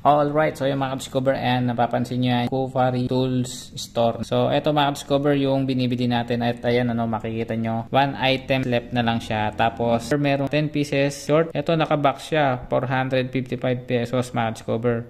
Alright, so yung mga ka-discover, and napapansin nyo yan, Kufari Tools Store. So eto mga ka-discover yung binibili natin, at ayan ano, makikita nyo, 1 item left na lang siya. Tapos meron 10 pieces short. Eto nakabox siya, 455 pesos mga ka-discover.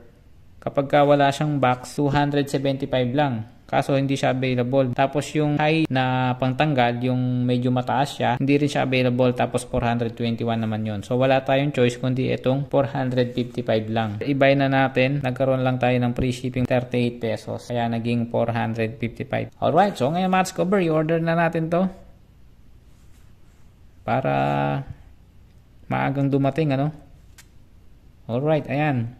Kapag ka wala siyang box, 275 lang. Kaso hindi siya available. Tapos yung high na pangtanggal, yung medyo mataas siya, hindi rin siya available. Tapos 421 naman yun. So wala tayong choice kundi itong 455 lang. I-buy na natin. Nagkaroon lang tayo ng free shipping 38 pesos. Kaya naging 455. Alright, so ngayon mga ka-discover, i-order na natin to. Para maagang dumating, ano? Alright, ayan.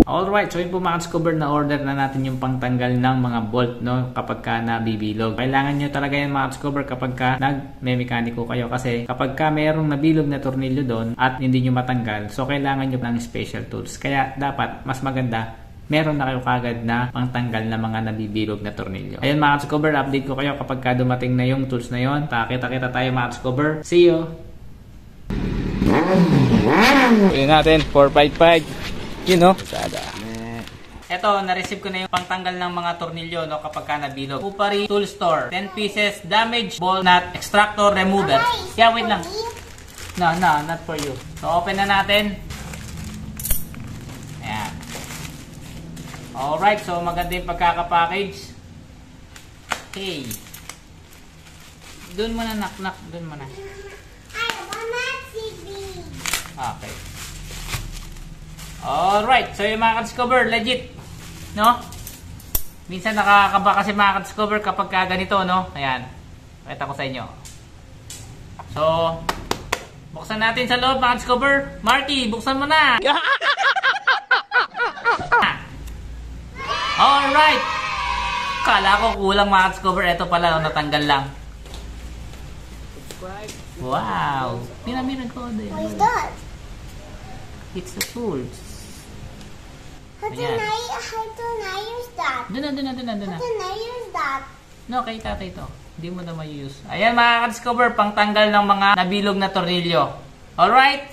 Alright, so yun po mga ka-discover, na order na natin yung pangtanggal ng mga bolt, no, kapag ka nabibilog. Kailangan nyo talaga yung mga ka-discover kapag ka nag-mekaniko kayo, kasi kapag ka mayroong nabilog na tornilyo doon at hindi nyo matanggal, so kailangan nyo ng special tools. Kaya dapat mas maganda meron na kayo kagad na pangtanggal na mga nabibilog na tornilyo. Ayun mga ka-discover, update ko kayo kapag ka dumating na yung tools na yon. Kita-kita tayo mga ka-discover. See you! Pili natin 455. You know, sada. Eto, na-receive ko na yung pangtanggal ng mga tornilyo, no, kapag ka nabilog. Kufari Tool Store. 10 pieces damage ball nut extractor remover. Yeah, wait lang. No, not for you. So, open na natin. Ayan. Alright, so maganda yung pagkakapackage. Okay. Doon muna, nak. Doon muna. I wanna see. Okay. Alright, so yung mga ka-discover, legit, no? Minsan nakakaba kasi mga ka-discover kapag ganito, no? Ayan, pakita ko sa inyo. So, buksan natin sa loob mga ka-discover. Marky, buksan mo na! Alright! Kala ko kulang mga ka-discover, ito pala, no, natanggal lang. Wow! Mira ko. What is that? It's the tools. How can I use that? Doon na. How can I use that? No, kay tatay ito. Hindi mo na ma-use. Ayan mga ka-discover, pangtanggal ng mga nabilog na tornilyo. Alright?